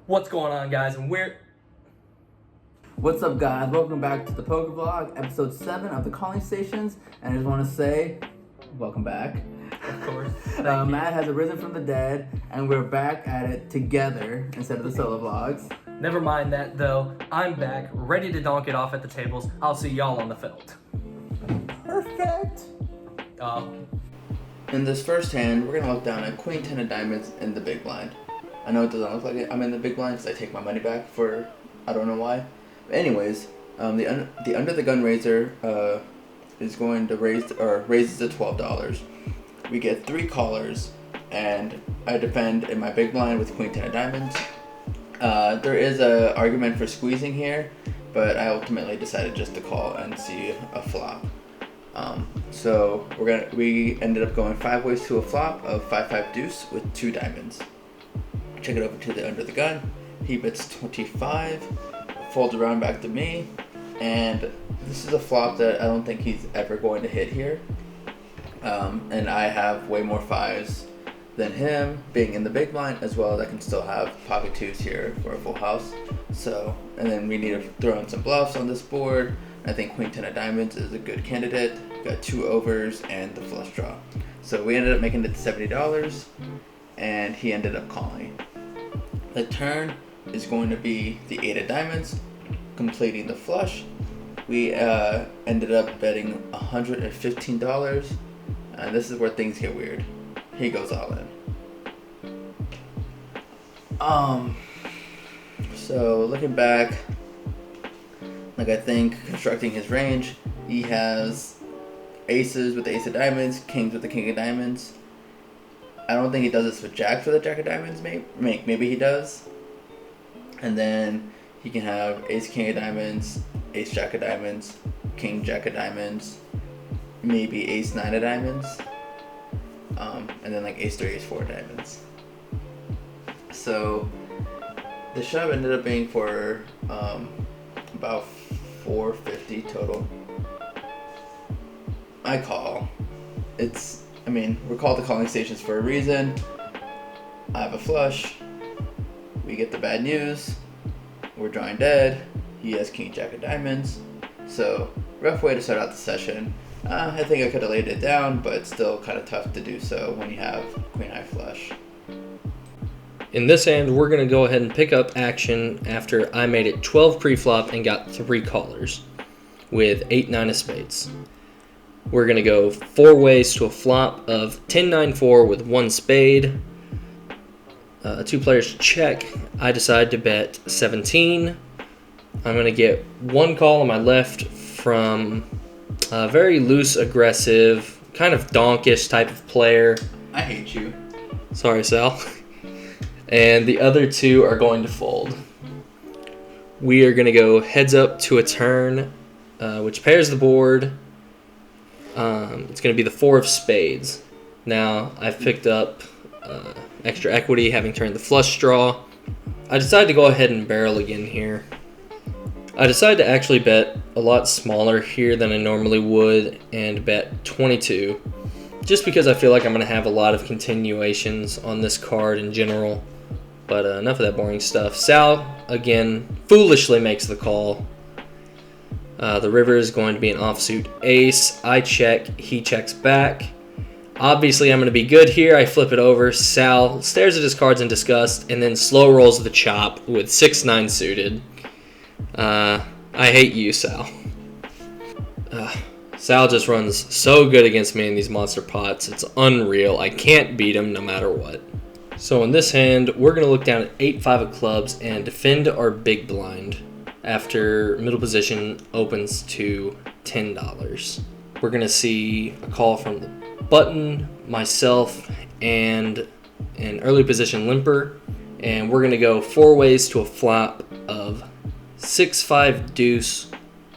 What's going on, guys? And What's up, guys? Welcome back to the Poker Vlog, episode 7 of the Calling Stations. And I just want to say, welcome back. Of course. Matt has arisen from the dead, and we're back at it together instead of the solo vlogs. Never mind that, though. I'm back, ready to donk it off at the tables. I'll see y'all on the field. Perfect. In this first hand, we're gonna look down at Queen 10 of Diamonds in the big blind. I know it doesn't look like it. I'm in the big blind because I take my money back for I don't know why. But anyways, the under the gun raiser is going to raises to $12. We get 3 callers, and I defend in my big blind with Queen 10 of Diamonds. There is a argument for squeezing here, but I ultimately decided just to call and see a flop. So we ended up going 5 ways to a flop of 5-5 deuce with 2 diamonds. Check it over to the under the gun. He bets 25, folds around back to me, and this is a flop that I don't think he's ever going to hit here. And I have way more 5s than him, being in the big blind, as well as I can still have pocket 2s here for a full house. So, and then we need to throw in some bluffs on this board. I think Queen 10 of Diamonds is a good candidate. Got 2 overs and the flush draw. So we ended up making it $70, and he ended up calling. The turn is going to be the 8 of Diamonds, completing the flush. We ended up betting $115, and this is where things get weird. He goes all in. So looking back, like I think constructing his range, he has aces with the ace of diamonds, kings with the king of diamonds. I don't think he does this with jacks with the jack of diamonds. Maybe he does. And then he can have ace king of diamonds, ace jack of diamonds, king jack of diamonds, maybe ace 9 of diamonds, and then like ace 3, ace 4 diamonds. So the shove ended up being for about $450 total. I call. We're called the calling stations for a reason. I have a flush. We get the bad news. We're drawing dead. He has king jack of diamonds. So rough way to start out the session. I think I could have laid it down, but still kind of tough to do so when you have queen high flush. In this hand, we're going to go ahead and pick up action after I made it 12 pre-flop and got 3 callers with 8-9 of spades. We're going to go 4 ways to a flop of 10-9-4 with 1 spade. 2 players check. I decide to bet 17. I'm going to get 1 call on my left from a very loose, aggressive, kind of donkish type of player. I hate you. Sorry, Sal. And the other 2 are going to fold. We are going to go heads up to a turn, which pairs the board. It's going to be the 4 of spades. Now, I've picked up extra equity, having turned the flush draw. I decided to go ahead and barrel again here. I decided to actually bet a lot smaller here than I normally would and bet 22, just because I feel like I'm going to have a lot of continuations on this card in general. But enough of that boring stuff. Sal, again, foolishly makes the call. The river is going to be an offsuit ace. I check, he checks back. Obviously, I'm going to be good here. I flip it over. Sal stares at his cards in disgust and then slow rolls the chop with 6-9 suited. I hate you, Sal. Sal just runs so good against me in these monster pots. It's unreal. I can't beat him no matter what. So in this hand, we're going to look down at 8-5 of clubs and defend our big blind after middle position opens to $10. We're going to see a call from the button, myself, and an early position limper. And we're going to go 4 ways to a flop of 6-5 deuce,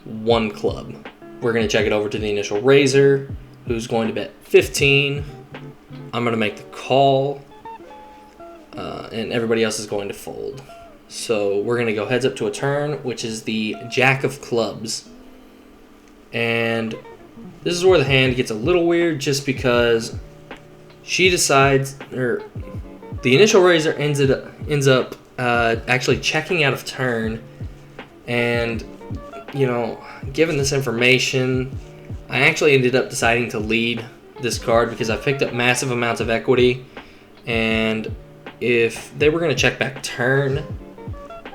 1 club. We're going to check it over to the initial raiser, who's going to bet 15. I'm going to make the call, and everybody else is going to fold. So we're going to go heads up to a turn, which is the jack of clubs. And this is where the hand gets a little weird, just because she decides, or the initial raiser ends up actually checking out of turn, and given this information, I actually ended up deciding to lead this card because I picked up massive amounts of equity, and if they were going to check back turn,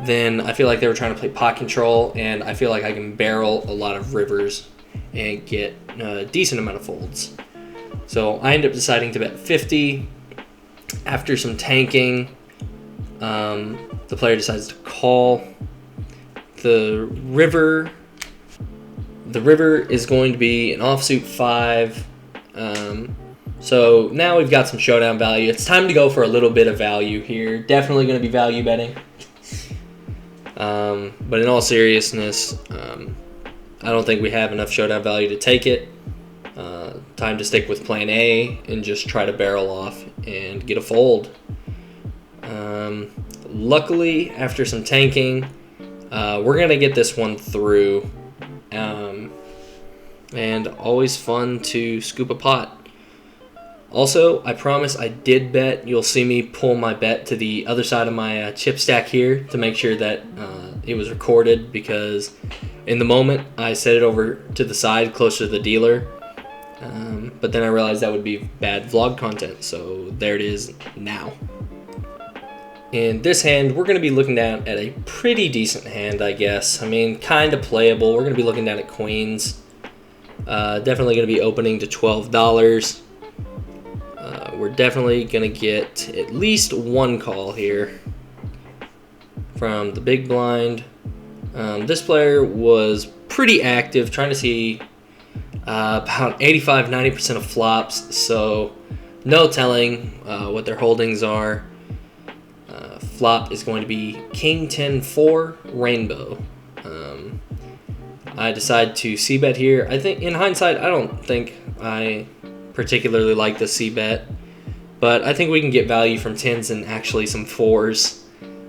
then I feel like they were trying to play pot control, and I feel like I can barrel a lot of rivers and get a decent amount of folds. So I ended up deciding to bet 50. After some tanking, the player decides to call. The river is going to be an offsuit 5. So now we've got some showdown value. It's time to go for a little bit of value here. Definitely going to be value betting. But in all seriousness, I don't think we have enough showdown value to take it. Time to stick with plan A and just try to barrel off and get a fold. Luckily, after some tanking, we're going to get this one through. And always fun to scoop a pot. Also, I promise I did bet. You'll see me pull my bet to the other side of my chip stack here to make sure that it was recorded, because in the moment I set it over to the side closer to the dealer, but then I realized that would be bad vlog content, so there it is now. In this hand, we're going to be looking down at a pretty decent hand, I guess. I mean, kind of playable. We're going to be looking down at queens. Definitely going to be opening to $12. We're definitely going to get at least one call here from the big blind. This player was pretty active, trying to see about 85-90% of flops, so no telling what their holdings are. Flop is going to be King 10-4 Rainbow. I decide to c-bet here. I think in hindsight, I don't think I particularly like the c-bet, but I think we can get value from 10s and actually some 4s.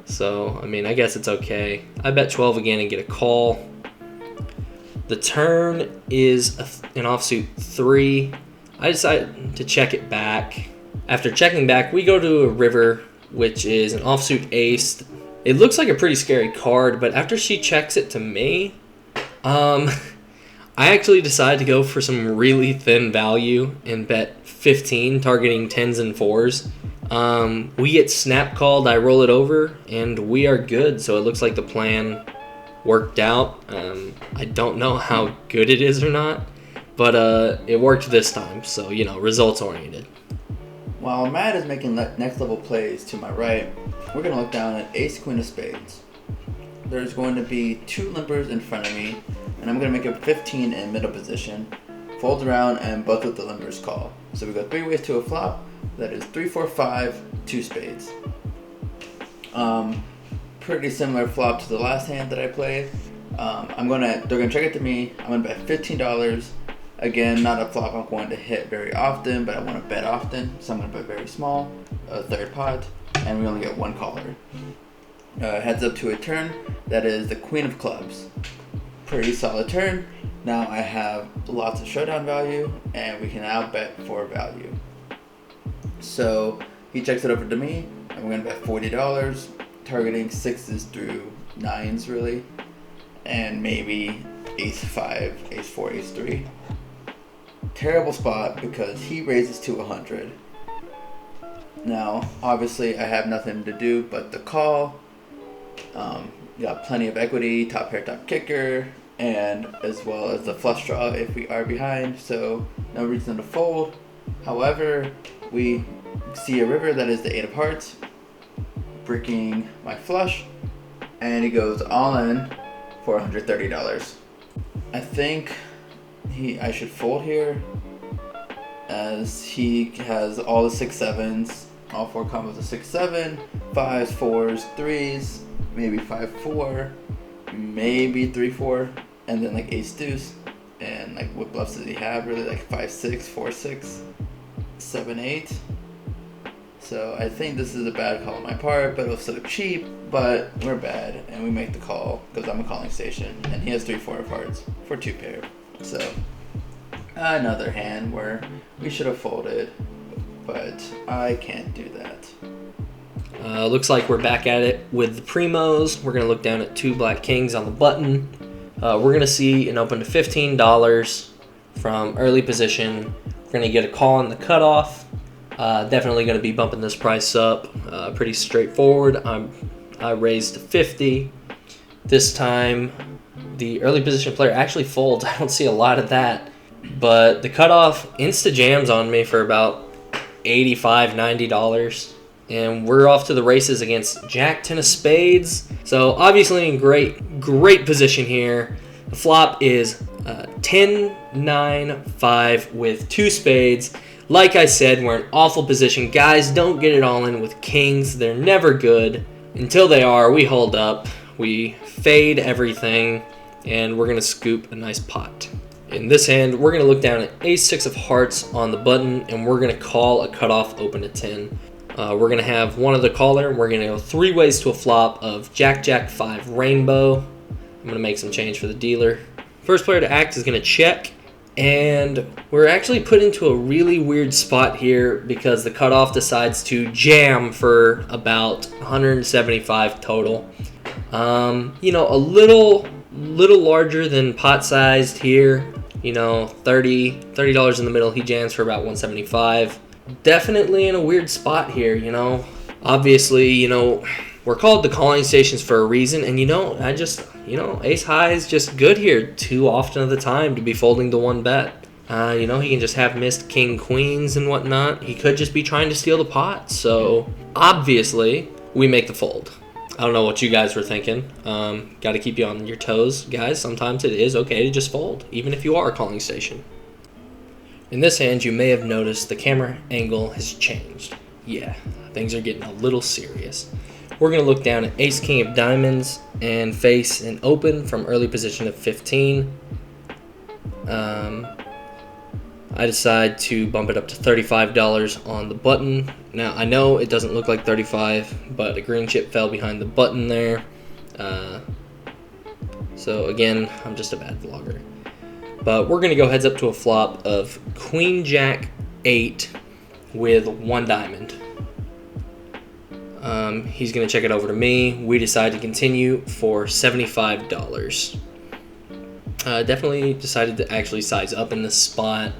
So, I mean, I guess it's okay. I bet 12 again and get a call. The turn is an offsuit 3. I decide to check it back. After checking back, we go to a river, which is an offsuit ace. It looks like a pretty scary card, but after she checks it to me, I actually decided to go for some really thin value and bet 15, targeting 10s and 4s. We get snap called, I roll it over, and we are good. So it looks like the plan worked out. I don't know how good it is or not, but it worked this time. So, results oriented. While Matt is making next level plays to my right, we're going to look down at ace queen of spades. There's going to be 2 limpers in front of me, and I'm going to make a 15 in middle position. Folds around, and both of the limpers call. So we go 3 ways to a flop. That is 3, 4, 5, 2 spades. Pretty similar flop to the last hand that I played. They're gonna check it to me. I'm gonna bet $15. Again, not a flop I'm going to hit very often, but I want to bet often, so I'm gonna bet very small, a third pot, and we only get one caller. Heads up to a turn. That is the queen of clubs. Pretty solid turn. Now I have lots of showdown value, and we can now bet for value. So he checks it over to me, and we're gonna bet $40, targeting 6s through 9s really, and maybe ace 5, ace 4, ace 3. Terrible spot because he raises to 100. Now, obviously, I have nothing to do but the call. Got plenty of equity, top pair, top kicker, and as well as the flush draw if we are behind, so no reason to fold. However, we see a river that is the 8 of hearts, bricking my flush, and he goes all in for $130. I think I should fold here, as he has all the 6 7s, all 4 combos of 6 7, 5s, 4s, 3s, maybe 5 4, maybe 3 4, and then like ace deuce, and like what bluffs does he have really, like 5 6, 4 6, 7 8. So I think this is a bad call on my part, but it was so cheap, but we're bad, and we make the call because I'm a calling station, and he has 3 4 of hearts for 2 pair. So another hand where we should have folded, but I can't do that. Looks like we're back at it with the primos. We're going to look down at 2 black kings on the button. We're going to see an open to $15 from early position. We're going to get a call on the cutoff. Definitely going to be bumping this price up. Pretty straightforward. I raised to 50. This time, the early position player actually folds. I don't see a lot of that. But the cutoff insta-jams on me for about $85, $90. And we're off to the races against Jack 10 of spades. So obviously in great position here. The flop is 10, 9, 5 with 2 spades. Like I said, we're in awful position. Guys, don't get it all in with kings. They're never good. Until they are, we hold up. We fade everything. And we're going to scoop a nice pot. In this hand, we're going to look down at ace-6 of hearts on the button. And we're going to call a cutoff open to 10. We're going to have one of the caller. We're going to go 3 ways to a flop of Jack, Jack, 5 rainbow. I'm going to make some change for the dealer. First player to act is going to check. And we're actually put into a really weird spot here because the cutoff decides to jam for about 175 total. A little larger than pot sized here. $30 in the middle. He jams for about 175. Definitely in a weird spot here, Obviously, we're called the calling stations for a reason, and ace high is just good here too often of the time to be folding to 1 bet. He can just have missed king queens and whatnot. He could just be trying to steal the pot. So obviously we make the fold. I don't know what you guys were thinking. Got to keep you on your toes, guys. Sometimes it is okay to just fold, even if you are a calling station. In this hand, you may have noticed the camera angle has changed. Yeah, things are getting a little serious. We're going to look down at ace-king of diamonds and face an open from early position of 15. I decide to bump it up to $35 on the button. Now, I know it doesn't look like 35, but a green chip fell behind the button there. So again, I'm just a bad vlogger. But we're going to go heads up to a flop of Queen Jack 8 with 1 diamond. He's going to check it over to me. We decide to continue for $75. Definitely decided to actually size up in this spot.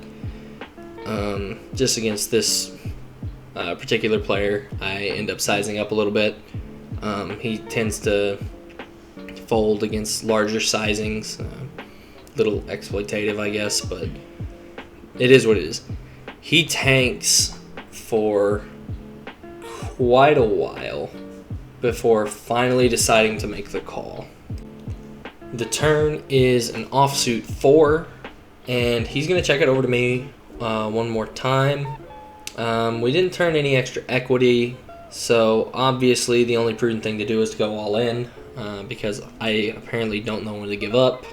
Just against this particular player, I end up sizing up a little bit. He tends to fold against larger sizings. Little exploitative, I guess, but it is what it is. He tanks for quite a while before finally deciding to make the call. The turn is an offsuit 4, and he's going to check it over to me one more time. We didn't turn any extra equity, so obviously the only prudent thing to do is to go all in because I apparently don't know when to give up.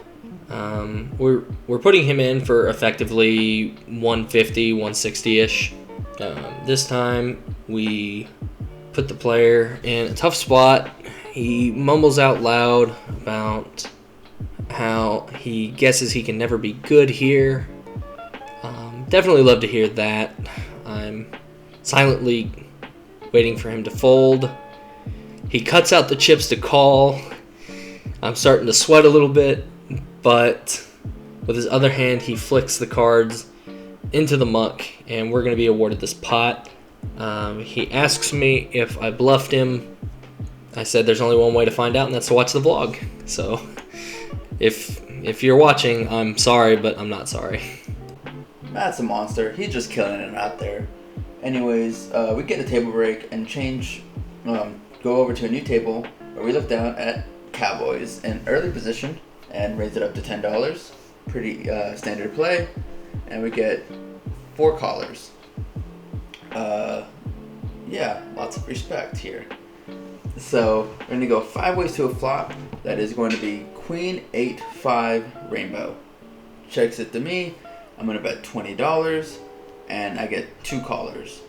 We're putting him in for effectively 150, 160-ish. This time we put the player in a tough spot. He mumbles out loud about how he guesses he can never be good here. Definitely love to hear that. I'm silently waiting for him to fold. He cuts out the chips to call. I'm starting to sweat a little bit, but with his other hand, he flicks the cards into the muck, and we're going to be awarded this pot. He asks me if I bluffed him. I said there's only one way to find out, and that's to watch the vlog. So if you're watching, I'm sorry, but I'm not sorry. Matt's a monster. He's just killing it out there. Anyways, we get a table break and go over to a new table where we look down at Cowboys in early position and raise it up to $10. Pretty standard play. And we get 4 callers. Yeah, lots of respect here. So we're going to go 5 ways to a flop. That is going to be Queen 8 5 rainbow. Checks it to me. I'm going to bet $20 and I get 2 callers.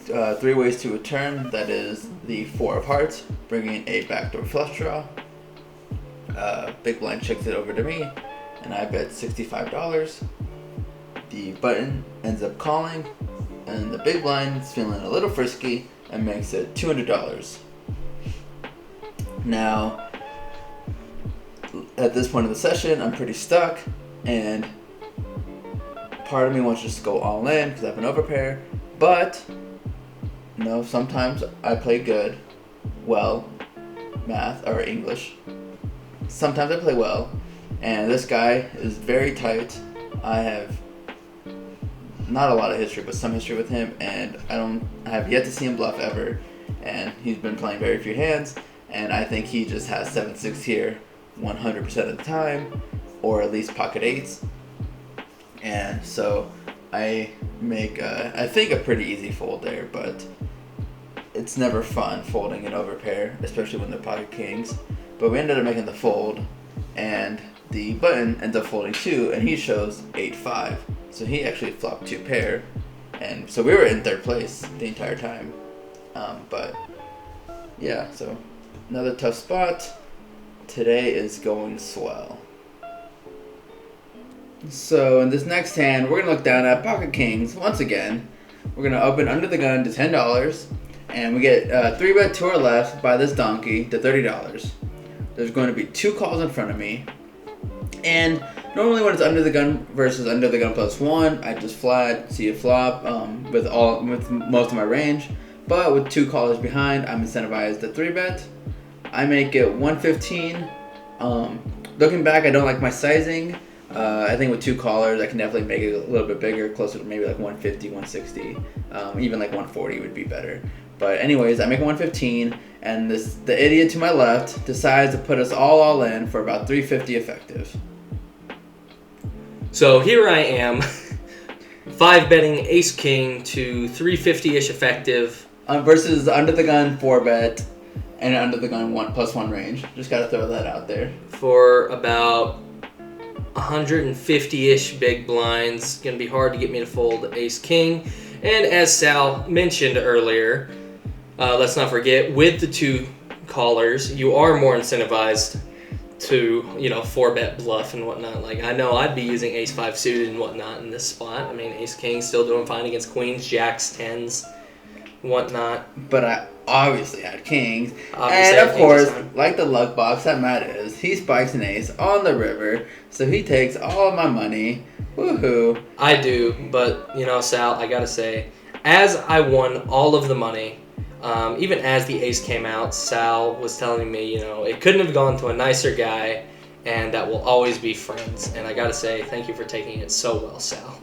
3 ways to a turn. That is the 4 of hearts, bringing a backdoor flush draw. Big blind checks it over to me and I bet $65. The button ends up calling and the big blind is feeling a little frisky and makes it $200. Now, at this point of the session, I'm pretty stuck, and part of me wants to just go all in because I have an overpair, but sometimes I play good, well, math or English. Sometimes I play well, and this guy is very tight. I have not a lot of history, but some history with him, and I have yet to see him bluff ever, and he's been playing very few hands, and I think he just has 7-6 here 100% of the time, or at least pocket eights. And so I make, I think, a pretty easy fold there, but it's never fun folding an overpair, especially when they're pocket kings. But we ended up making the fold, and the button ends up folding 2, and he shows 8-5. So he actually flopped 2 pair, and so we were in third place the entire time. But yeah, so another tough spot. Today is going swell. So in this next hand, we're gonna look down at pocket kings once again. We're gonna open under the gun to $10, and we get 3-bet to our left by this donkey to $30. There's going to be 2 calls in front of me, and normally when it's under the gun versus under the gun +1, I just flat see a flop with most of my range. But with 2 callers behind, I'm incentivized to 3-bet. I make it 115. Looking back, I don't like my sizing. I think with 2 callers, I can definitely make it a little bit bigger, closer to maybe like 150, 160. Even like 140 would be better. But anyways, I make 115, and the idiot to my left decides to put us all in for about 350 effective. So here I am, 5-betting ace king to 350-ish effective. Versus under the gun 4-bet and under the gun +1 range. Just gotta throw that out there. For about 150-ish big blinds. Gonna be hard to get me to fold ace king. And as Sal mentioned earlier, let's not forget, with the 2 callers, you are more incentivized to 4-bet bluff and whatnot. Like, I know I'd be using ace 5 suited and whatnot in this spot. I mean, ace king still doing fine against queens, jacks, 10s, whatnot. But I obviously had kings. And of course, like the luck box that Matt is, he spikes an ace on the river, so he takes all of my money. Woohoo. I do, but Sal, I gotta say, as I won all of the money, even as the ace came out, Sal was telling me, it couldn't have gone to a nicer guy, and that we'll always be friends. And I gotta say, thank you for taking it so well, Sal.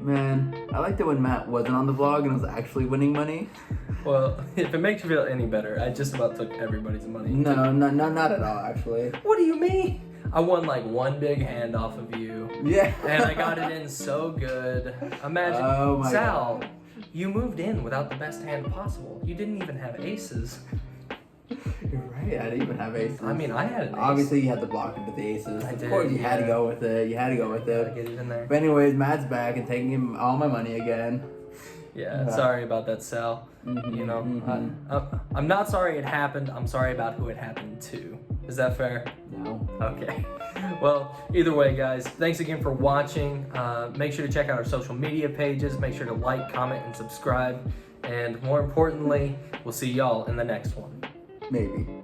Man, I liked it when Matt wasn't on the vlog and was actually winning money. Well, if it makes you feel any better, I just about took everybody's money. No, not at all, actually. What do you mean? I won like 1 big hand off of you. Yeah. And I got it in so good. Imagine, Sal, God. You moved in without the best hand possible. You didn't even have aces. You're right, I didn't even have aces. I mean, I had an ace. Obviously, you had to block into the aces. I did, of course, you had to go with it. You had to go with it. Get it in there. But anyways, Matt's back and taking him all my money again. Yeah, sorry about that, Sal. I'm not sorry it happened. I'm sorry about who it happened to. Is that fair? No. Okay. Well, either way, guys, thanks again for watching. Make sure to check out our social media pages. Make sure to like, comment, and subscribe. And more importantly, we'll see y'all in the next one. Maybe.